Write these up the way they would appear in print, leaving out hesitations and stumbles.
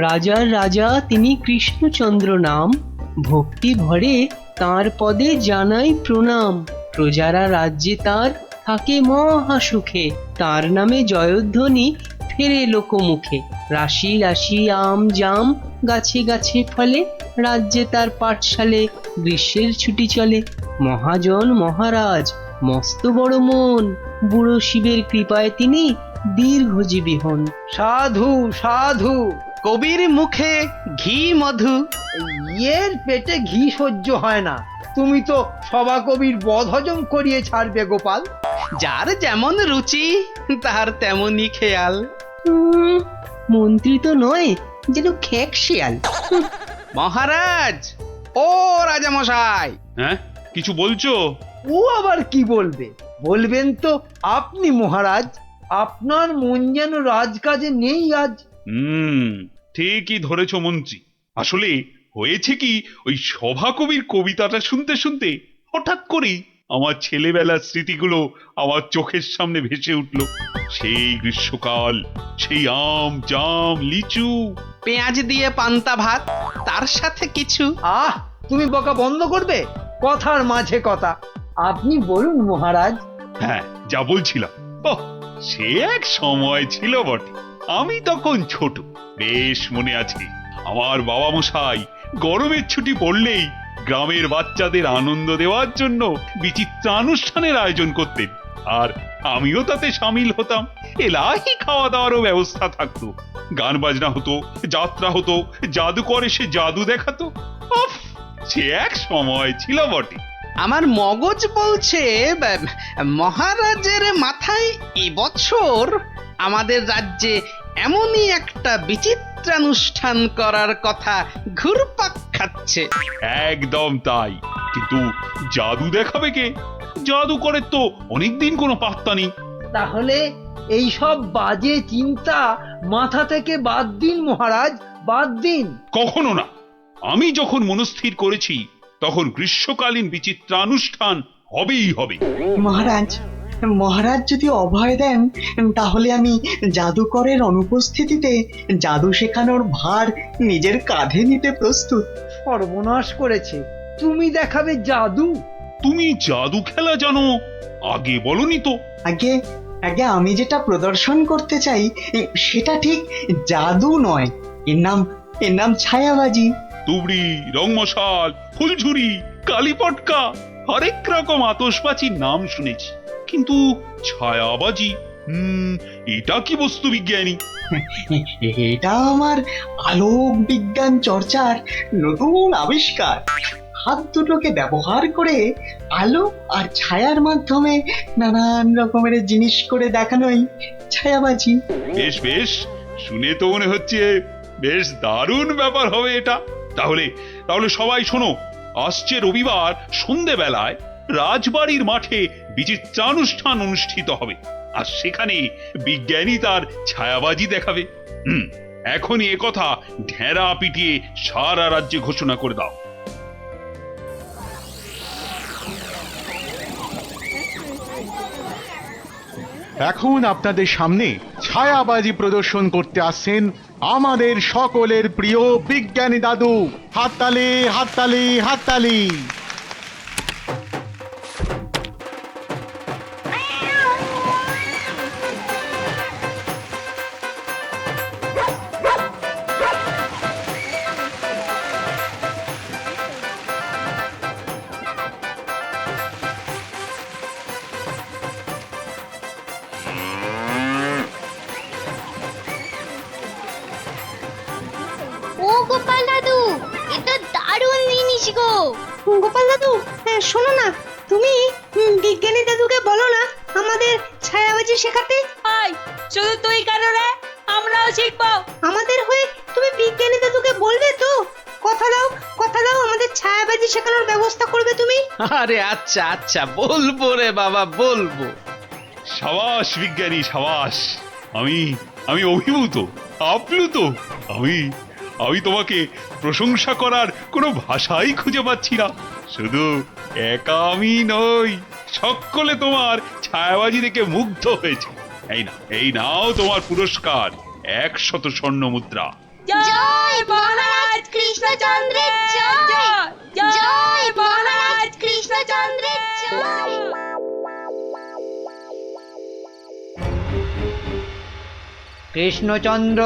রাজার রাজা তিনি কৃষ্ণচন্দ্র নাম, ভক্তি ভরে তাঁর পদে জানাই প্রণাম। প্রজারা রাজ্যে তার থাকে মহা সুখে, তার নামে জয়ধ্বনি ফেরে লোকমুখে। রাশি রাশি আম জাম গাছে গাছে ফলে, রাজ্যে তার পাঠশালে গ্রীষ্মের ছুটি চলে। মহাজন মহারাজ মস্ত বড় মন, বুড়ো শিবের কৃপায় তিনি দীর্ঘজীবী হন। সাধু সাধু, কবির মুখে ঘি মধু। ইয়ের পেটে ঘি সহ্য হয় না, তুমি তো সভা কবির বদ হজম করিয়ে ছাড়বে গোপাল। যার যেমন রুচি তার তেমনই খেয়াল। মন্ত্রী তো নয়, যেন খেক শিয়াল। মহারাজ, ও রাজামশাই। হ্যাঁ, কিছু বলছো? ও আবার কি বলবে? বলবেন তো আপনি মহারাজ, আপনার মন যেন রাজকাজে নেই আজ। ঠিকই ধরেছো মন্ত্রী। আসলে হয়েছে কি, ওই সভাকবির কবিতাটা শুনতে শুনতে হঠাৎ করেই আমার ছেলেবেলার স্মৃতিগুলো আমার চোখের সামনে ভেসে উঠল। সেই গ্রীষ্মকাল, সেই আম জাম লিচু, পেঁয়াজ দিয়ে পান্তা ভাত, তার সাথে কিছু। আহ, তুমি বকা বন্ধ করবে? কথার মাঝে কথা, আপনি বলুন মহারাজ। হ্যাঁ, যা বলছিলাম, ওহ, সে এক সময় ছিল বটে। আমি তখন ছোট, বেশ মনে আছে। আমার বাবা মশাই গরমের ছুটি পড়লেই গ্রামের বাচ্চাদের আনন্দ দেওয়ার জন্য বিচিত্রানুষ্ঠানের আয়োজন করতেন, আর আমিও তাতে সামিল হতাম। এলাহি খাওয়া দাওয়ারও ব্যবস্থা থাকতো, গান বাজনা হতো, যাত্রা হতো, জাদুকর এসে জাদু দেখাতো। উফ, সে এক সময় ছিল বটে। আমার মগজ বলছে মহারাজের মাথায় এবছর আমাদের রাজ্যে এমনই একটা বিচিত্রানুষ্ঠান করার কথা ঘুরপাক খাচ্ছে। একদম তাই, কিন্তু জাদু দেখাবে কে? জাদুকরের তো অনেকদিন কোনো পাত্তা নেই। তাহলে এই সব বাজে চিন্তা মাথা থেকে বাদ দিন মহারাজ, বাদ দিন। কখনো না। আমি যখন মনস্থির করেছি তখন গ্রীষ্মকালীন বিচিত্রানুষ্ঠান হবেই হবে। মহারাজ, মহারাজ যদি অভয় দেন তাহলে আমি জাদুকরের অনুপস্থিতিতে জাদু শেখানোর ভার নিজের কাঁধে নিতে প্রস্তুত। সর্বনাশ করেছে, তুমি দেখাবে জাদু? তুমি জাদু খেলা জানো? আগে বলনি তো। আগে আগে আমি যেটা প্রদর্শন করতে চাই সেটা ঠিক জাদু নয়, এর নাম ছায়াবাজি। তুবড়ি, রংমশাল, ফুলঝুরি, কালীপটকা, হরেক রকম আতশবাজির নাম শুনেছি, কিন্তু ছায়াবাজি, এটা কি বস্তু বিজ্ঞানী? এটা আমার আলোক বিজ্ঞান চর্চার নতুন আবিষ্কার। হাত দুটোকে ব্যবহার করে আলো আর ছায়ার মাধ্যমে নানান রকমের জিনিস করে দেখানোই ছায়াবাজি। বেশ বেশ, শুনে তো মনে হচ্ছে বেশ দারুণ ব্যাপার হবে এটা। তাহলে তাহলে সবাই শোনো, আসছে রবিবার সন্ধেবেলায় রাজবাড়ির মাঠে বিচিত্রানুষ্ঠান অনুষ্ঠিত হবে, আর সেখানে বিজ্ঞানী তার ছায়াবাজি দেখাবে। এখনই একথা ঢেরা পিটিয়ে সারা রাজ্যে ঘোষণা করে দাও। এখন আপনাদের সামনে ছায়াবাজি প্রদর্শন করতে আসছেন আমাদের সকলের প্রিয় বিজ্ঞানী দাদু। হাততালি, হাততালি, হাততালি। ও গোপাল দাদু, এটা দারুণ জিনিস গো। গোপাল দাদু, শোনো না, তুমি বিজ্ঞানী দাদুকে বলো না আমাদের ছায়াবাজি শেখাতে। আয়, শুধু তুই কেন রে? আমরাও শিখবো। আমাদের হয়ে তুমি বিজ্ঞানী দাদুকে বলবে তো? কথা দাও, কথা দাও, আমাদের ছায়াবাজি শেখানোর ব্যবস্থা করবে তুমি। আরে আচ্ছা আচ্ছা, বলবো রে বাবা, বলবো। সাবাস বিজ্ঞানী, সাবাস। আমি আমি অভিভূত, আপ্লুত। আমি তোমাকে প্রশংসা করার কোনো ভাষাই খুঁজে পাচ্ছি না। শুধু একা আমি নই, সকলে তোমার ছায়াবাজি দেখে মুগ্ধ হয়েছে। এই নাও তোমার পুরস্কার, 100 স্বর্ণ মুদ্রা। জয় মহারাজ কৃষ্ণচন্দ্রের জয় জয় মহারাজ কৃষ্ণচন্দ্রের জয়। কৃষ্ণচন্দ্র,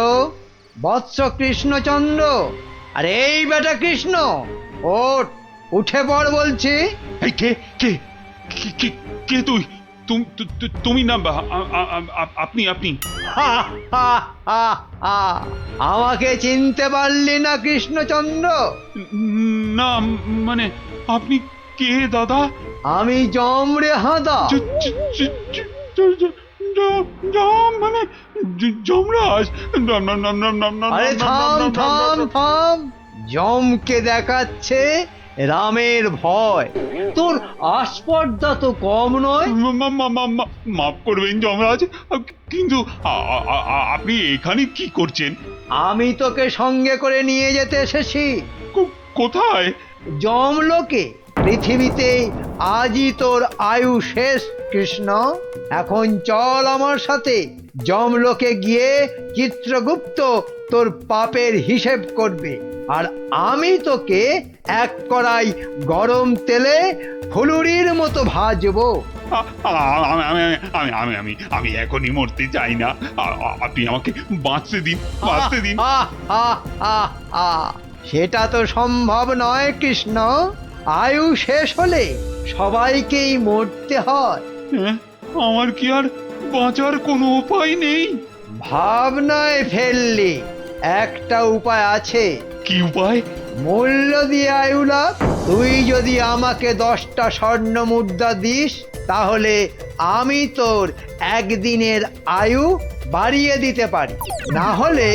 বৎস কৃষ্ণচন্দ্র, আরে এই বেটা কৃষ্ণ, ওঠ, উঠে পড় বলছি। এই কে কে কে- কে কে তুই তুমি না আপনি আপনি হা, হা, হা, হা। আমাকে চিনতে পারলি না কৃষ্ণচন্দ্র? না মানে আপনি কে দাদা? আমি জম রে হাঁদা। মানে যমরাজ? আরে থাম থাম থাম, জমকে দেখাচ্ছে রামের ভয়। তোর আস্পর্ধা তো কম নয়। মাফ করবেন যমরাজ, কিন্তু আপনি এখানে কি করছেন? আমি তোকে সঙ্গে করে নিয়ে যেতে এসেছি কোথায়? যমলোকে। পৃথিবীতে আজই তোর আয়ু শেষ কৃষ্ণ। এখন চল আমার সাথে। যমলোকে গিয়ে চিত্রগুপ্ত তোর পাপের হিসেব করবে, আর আমি তোকে এক কড়াই গরম তেলে ফুলুরির মতো ভাজবো। আমি আমি আমি আমি আমি আমি এখনই মরতে চাই না। আপনি আমাকে বাঁচতে দিন, বাঁচতে দিন। আহ, আহ, আহ, আহ। সেটা তো সম্ভব নয় কৃষ্ণ। আয়ু শেষ হলে সবাইকেই মরতে হয়। হ্যাঁ, আমার কি আর বাঁচার কোনো উপায় নেই? ভাবনায় ফেললি, একটা উপায় আছে। কি উপায়? মূল্য দিয়ে আয়ু লাভ। তুই যদি আমাকে 10টা স্বর্ণ মুদ্রা দিস, তাহলে আমি তোর একদিনের আয়ু বাড়িয়ে দিতে পারি। না হলে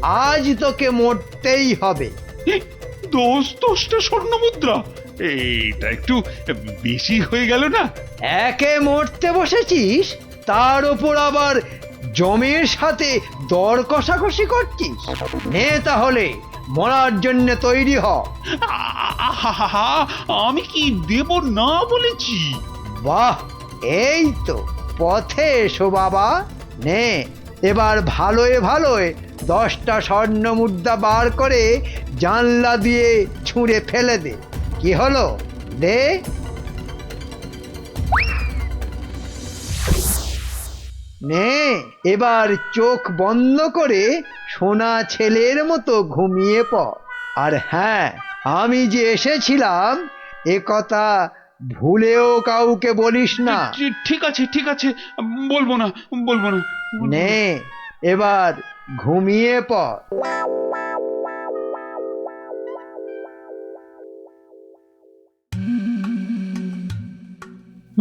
আজ তোকে মরতেই হবে। 10টা স্বর্ণ মুদ্রা? এইটা একটু বেশি হয়ে গেল না? একে মরতে বসেছিস, তার উপর আবার জমির সাথে দর কষাকষি করছিস। নে তাহলে, মরার জন্য তৈরি হ। আহা, আমি কি দেব না বলেছি? বাহ, এই তো পথে এসো বাবা। নে, এবার ভালোয় ভালোয় 10টা স্বর্ণ মুদ্রা বার করে জানলা দিয়ে ছুঁড়ে ফেলে দে। কি হলো, দে। নে, এবার চোখ বন্ধ করে সোনা ছেলের মতো ঘুমিয়ে পড়। আর হ্যাঁ, আমি যে এসেছিলাম এ কথা ভুলেও কাউকে বলিস না। ঠিক আছে, ঠিক আছে, বলবো না, বলবো না। নে, এবার ঘুমিয়ে পড়।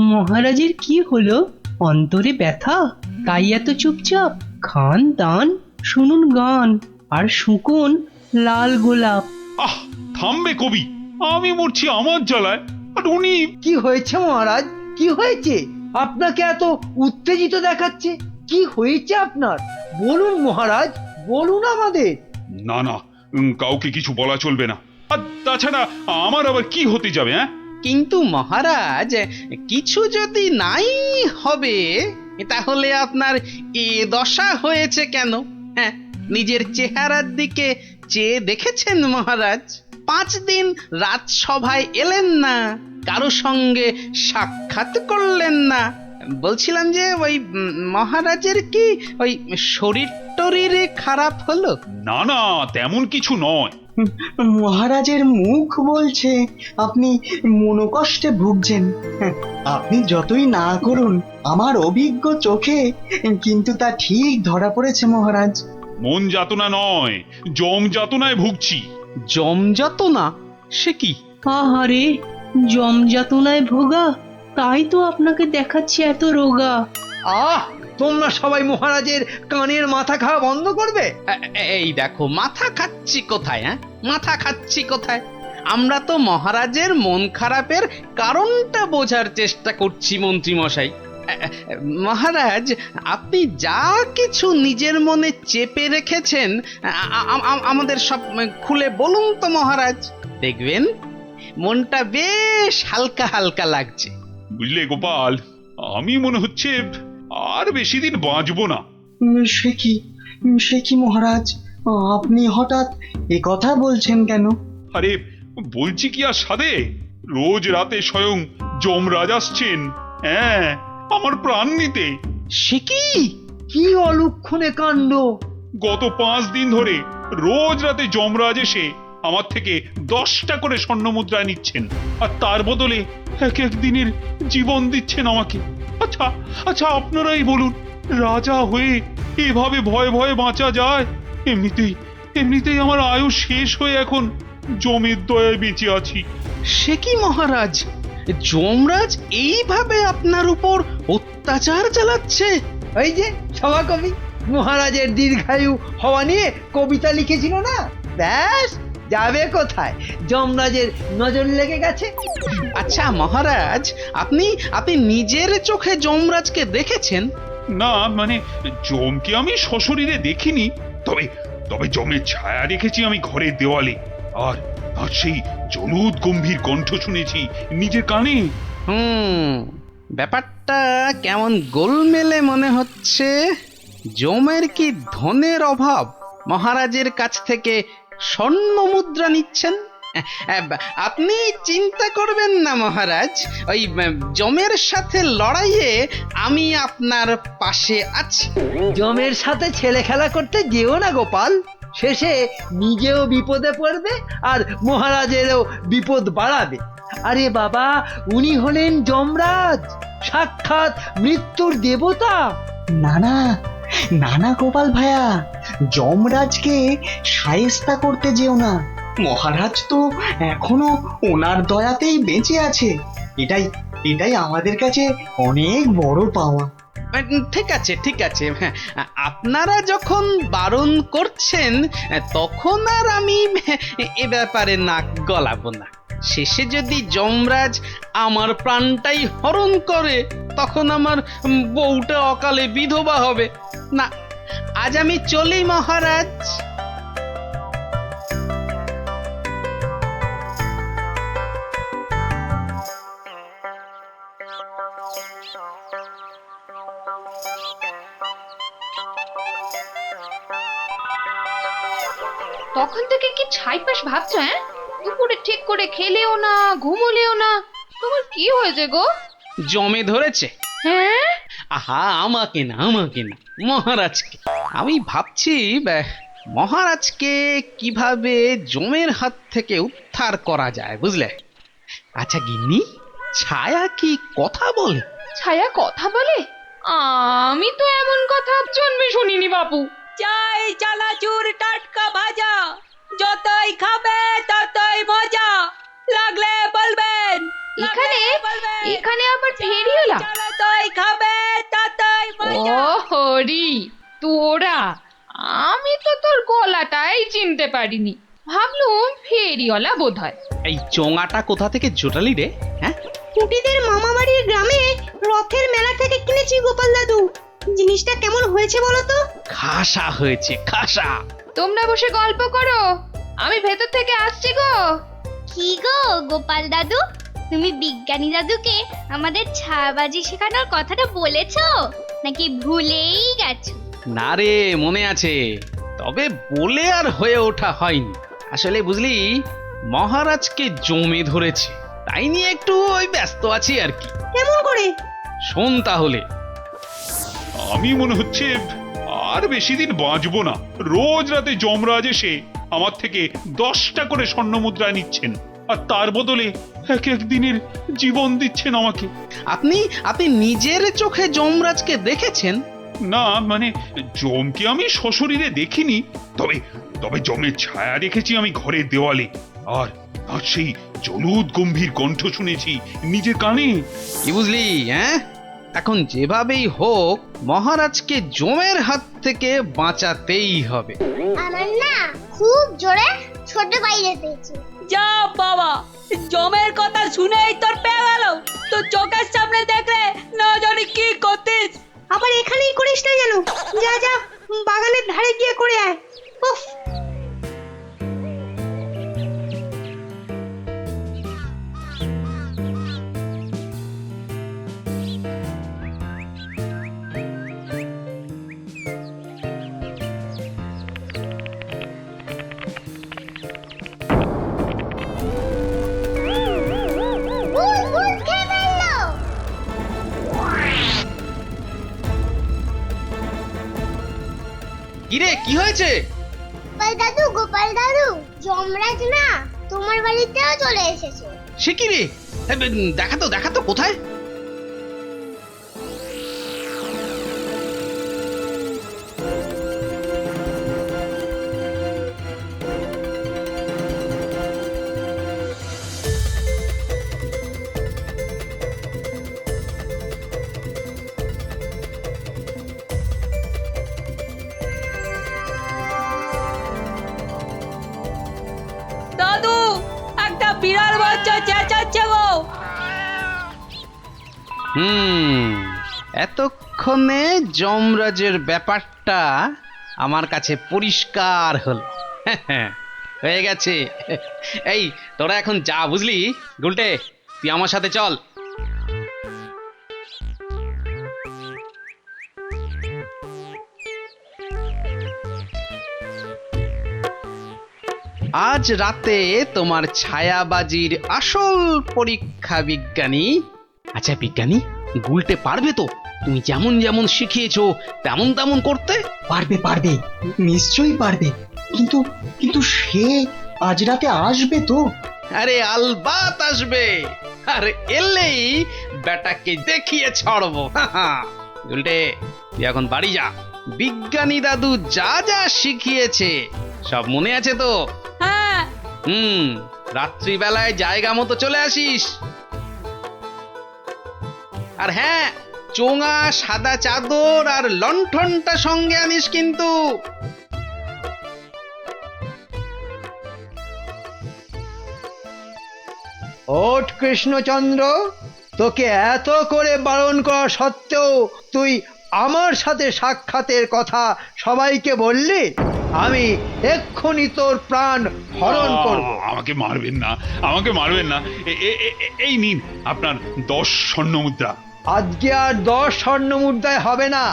মহারাজের কি হলো? অন্তরে ব্যথা, তাই এত চুপচাপ? খান দান, শুনুন গান, আর শুকুন লাল গোলাপ। আহ, থামবে কবি, আমি মরছি আমার জ্বালায়, আর উনি। কি হয়েছে মহারাজ? কি হয়েছে? আপনাকে এত উত্তেজিত দেখাচ্ছে। কি হয়েছে আপনার? বলুন মহারাজ, বলুন আমাদের। না না, কাউকে কিছু বলা চলবে না। আর তাছাড়া আমার আবার কি হতে যাবে? হ্যাঁ, কিন্তু মহারাজ, কিছু যদি নাই হবে, তাহলে আপনার এ দশা হয়েছে কেন? হ্যাঁ, নিজের চেহারার দিকে চেয়ে দেখেছেন মহারাজ? 5 দিন রাজসভায় এলেন না, কারো সঙ্গে সাক্ষাৎ করলেন না। বলছিলাম যে ওই মহারাজের কি ওই শরীর টরীরে খারাপ হলো? না না, তেমন কিছু নয়। মহারাজের মুখ বলছে আপনি মনোকষ্টে ভুগছেন। আপনি যতই না করুন, আমার অভিজ্ঞ চোখে কিন্তু তা ঠিক ধরা পড়েছে মহারাজ। মন যাতনা নয়, জম যাতনায় ভুগছি। জমযত না? সে কি? আহারে, জমযাতনায় ভোগা, তাই তো আপনাকে দেখাচ্ছে এত রোগা। আহ, তোমরা সবাই মহারাজের কানের মাথা খাওয়া বন্ধ করবে। এই দেখো, মাথা খাচ্ছি কোথায়? হ্যাঁ, মাথা খাচ্ছি কোথায়? আমরা তো মহারাজের মন খারাপের কারণটা বোঝার চেষ্টা করছি মন্ত্রী মশাই। মহারাজ, আপনি যা কিছু নিজের মনে চেপে রেখেছেন আমাদের সব খুলে বলুন তো মহারাজ। দেখবেন মনটা বেশ হালকা হালকা লাগছে। বুঝলে গোপাল, আমি মনে হচ্ছে আর বেশি দিন বাঁচবো না। সে কি, সে কি মহারাজ? আপনি হঠাৎ এ কথা বলছেন কেন? আরে বলছি কি আর সাধে, রোজ রাতে স্বয়ং যমরাজ আসছেন, হ্যাঁ, আমার প্রাণ নিতে। সে কি? কি অলক্ষণে কাণ্ড! গত 5 দিন ধরে রোজ রাতে যমরাজ এসে আমার থেকে 10টা করে স্বর্ণ মুদ্রা নিচ্ছেন, আর তার বদলে এক এক দিনের জীবন দিচ্ছেন আমাকে। আচ্ছা আচ্ছা, আপনারাই বলুন, রাজা হয়ে এভাবে ভয়ে ভয়ে বাঁচা যায়? এমনিতেই আমার আয়ু শেষ হয়ে এখন জমের দয়ায় বেঁচে আছি। সে কি মহারাজ, যমরাজ এইভাবে আপনার উপর অত্যাচার চালাচ্ছে? ওই যে সভাকবি মহারাজের দীর্ঘায়ু হওয়া নিয়ে কবিতা লিখেছিল না, ব্যাস যাবে কোথায়, যমরাজের নজর লেগে গেছে। আচ্ছা মহারাজ, আপনি আপনি নিজের চোখে যমরাজকে দেখেছেন? না মানে, জমকে আমি সশরীরে দেখিনি, তবে তবে জমের ছায়া দেখেছি আমি ঘরের দেওয়ালে, আর আর সেই জলুদ গম্ভীর কণ্ঠ শুনেছি নিজের কানে। ব্যাপারটা কেমন গোলমেলে মনে হচ্ছে। জমের কি ধনের অভাব, মহারাজের কাছ থেকে স্বর্ণ মুদ্রা নিচ্ছেন? আপনি চিন্তা করবেন না মহারাজ, ওই জমের সাথে লড়াইয়ে আমি আপনার পাশে আছি। জমের সাথে ছেলে খেলা করতে যেও না গোপাল, শেষে নিজেও বিপদে পড়বে আর মহারাজেরও বিপদ বাড়াবে। আরে বাবা, উনি হলেন যমরাজ, সাক্ষাৎ মৃত্যুর দেবতা। না না, না না গোপাল ভাইয়া, যমরাজকে শায়েস্তা করতে যেও না। মহারাজ তো এখনো ওনার দয়াতেই বেঁচে আছে। এটাই আমাদের কাছে অনেক বড় পাওয়া। ঠিক আছে ঠিক আছে, হ্যাঁ, আপনারা যখন বারণ করছেন তখন আর আমি এ ব্যাপারে নাক গলাবো না। শেষে যদি যমরাজ আমার প্রাণটাই হরণ করে, তখন আমার বউটা অকালে বিধবা হবে। না, আজ আমি চলি মহারাজ। তখন থেকে কি ছাইপাশ ভাবছো? হ্যাঁ, দুপুরে ঠিক করে খেলেও না, ঘুমোলেও না, তোমার কি হয়েছে গো? জমে ধরেছে। হ্যাঁ, আহা, আমাকে না মহারাজকে। আমি ভাবছি মহারাজকে কিভাবে জমের হাত থেকে উদ্ধার করা যায়, বুঝলে? আচ্ছা গিন্নি, ছায়া কি কথা বলে? ছায়া কথা বলে? আমি তো এমন কথা জন্মে শুনিনি বাপু। চাই চানাচুর টাটকা ভাজা, যতই খাবে ততই মজা, লাগলে বলবেন। এখানে আবার ফেরিওলা? যতই খাবে ততই মজা। ও হরি তোরা, আমি তো তোর গলাটাই চিনতে পারিনি, ভাবলুম ফেরিওয়ালা বোধ হয়। এই চোঙাটা কোথা থেকে জোটালি রে? হ্যাঁ, কুটিদের মামা বাড়ির গ্রামে রথের মেলা থেকে কিনেছি গোপাল দাদু। জিনিসটা কেমন হয়েছে বলো তো? খাসা হয়েছে, খাসা। তোমরা বসে গল্প করো, আমি ভেতর থেকে আসছি গো। কি গো গোপাল দাদু, তুমি বিজ্ঞানী দাদুকে আমাদের ছায়াবাজি শেখানোর কথাটা বলেছো নাকি ভুলেই গেছো? না রে, মনে আছে, তবে বলে আর হয়ে ওঠা হয়নি। আসলে বুঝলি, মহারাজকে জমে ধরেছে, তাই নিয়ে একটু ওই ব্যস্ত আছি আর কি। কেমন করে? শোন তাহলে। আমি মনে হচ্ছে আর বেশি দিন বাঁচবো না। রোজ রাতে যমরাজ এসে আমার থেকে 10টা করে স্বর্ণ মুদ্রা নিচ্ছেন, আর তার বদলে এক এক দিনের জীবন দিচ্ছেন আমাকে। আপনি নিজের চোখে যমরাজকে দেখেছেন? না মানে, জমকে আমি সশরীরে দেখিনি, তবে তবে জমের ছায়া দেখেছি আমি ঘরের দেওয়ালে, আর আর সেই জলুদ গম্ভীর কণ্ঠ শুনেছি নিজের কানে। কি বুঝলি? হ্যাঁ, এখন যেভাবেই হোক মহারাজকে জমের হাত থেকে বাঁচাতেই হবে। আমার না খুব জোরে ছোট বাইরে পেয়েছে। যা বাবা, জমের কথা শুনেই তোর পেয়ে গেল, তো চোখের সামনে দেখলে না জানি কি করতিস। আবার এখানেই করিস না যেন, যা যা বাগানের ধারে গিয়ে করে আয়। উফ, কিরে কি হয়েছে? গোপাল দাদু যমরাজ না তোমার বাড়িতেও চলে এসেছে। সে কি রে? দেখা তো কোথায়? দাদু একটা বিড়াল বাচ্চা চেঁচাচ্ছে গো। এতক্ষণে যমরাজের ব্যাপারটা আমার কাছে পরিষ্কার হল। হয়ে গেছে। এই তোরা এখন যা, বুঝলি? গুলটে, তুই আমার সাথে চল। আজ রাতে তোমার ছায়াবাজির আসল পরীক্ষা বিজ্ঞানী। আচ্ছা বিজ্ঞানী, গুলটে পারবে তো তুমি যেমন যেমন শিখিয়েছো তেমন তেমন করতে? পারবে পারবে, নিশ্চয়ই পারবে। কিন্তু কিন্তু সে আজ রাতে আসবে তো? আরে আলবাত আসবে, আর এলেই বেটাকে দেখিয়ে ছাড়বো। গুলটে, তুই এখন বাড়ি যা। বিজ্ঞানী দাদু যা যা শিখিয়েছে সব মনে আছে তো? হ্যাঁ। রাত্রিবেলায় জায়গা মতো চলে আসিস। আর হ্যাঁ, চোঙা, সাদা চাদর আর লণ্ঠনটা সঙ্গে আনিস কিন্তু। ওঠ কৃষ্ণচন্দ্র, তোকে এত করে বারণ করা সত্ত্বেও তুই আমার সাথে সাক্ষাতের কথা সবাইকে বললি। আমি এক্ষুনি তোর প্রাণ হরণ করব। আমাকে মারবেন না, আমাকে মারবেন না। এই নিন আপনার 10 স্বর্ণ মুদ্রা। আজকে আর 10 স্বর্ণ মুদ্রায় হবে না,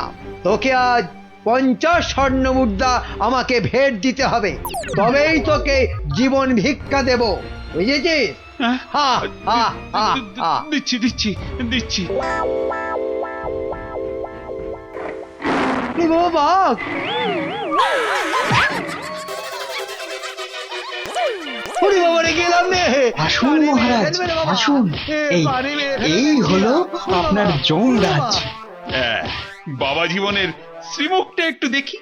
তোকে আজ 50 স্বর্ণ মুদ্রা আমাকে ভেট দিতে হবে, তবেই তোকে জীবন ভিক্ষা দেব, বুঝেছিস? হ্যাঁ? হা হা হা হা। দিচ্ছি দিচ্ছি দিচ্ছি। এ বাবা, ওরে বাবা রে, গেলাম রে। আসুন মহারাজ, আসুন। এই হলো আপনার যমরাজ। বাবা জীবনের শ্রীমুখটা একটু দেখি।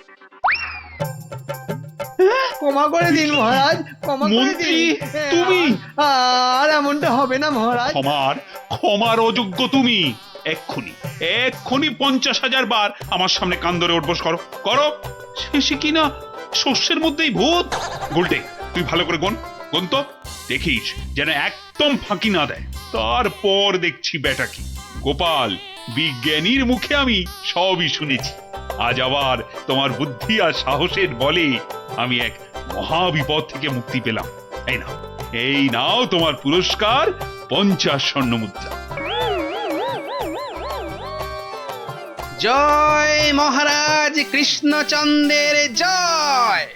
ক্ষমা করে দিন মহারাজ, ক্ষমা করে মন্ত্রী, দিন। তুমি? আর এমনটা হবে না মহারাজ। ক্ষমার অযোগ্য তুমি। এক্ষুনি 50,000 বার আমার সামনে কান ধরে উঠবোস করো করো। শেষে কিনা শস্যের মধ্যেই ভূত। গুলটে, তুই ভালো করে গুন তো, দেখিস যেন একদম ফাঁকি না দেয়। তারপর দেখছি বেটা কি। গোপাল, বিজ্ঞানীর মুখে আমি সবই শুনেছি। আজ আবার তোমার বুদ্ধি আর সাহসের বলে আমি এক মহাবিপদ থেকে মুক্তি পেলাম। এই নাও তোমার পুরস্কার, 50 স্বর্ণ মুদ্রা। জয় মহারাজ কৃষ্ণচন্দ্রের জয়।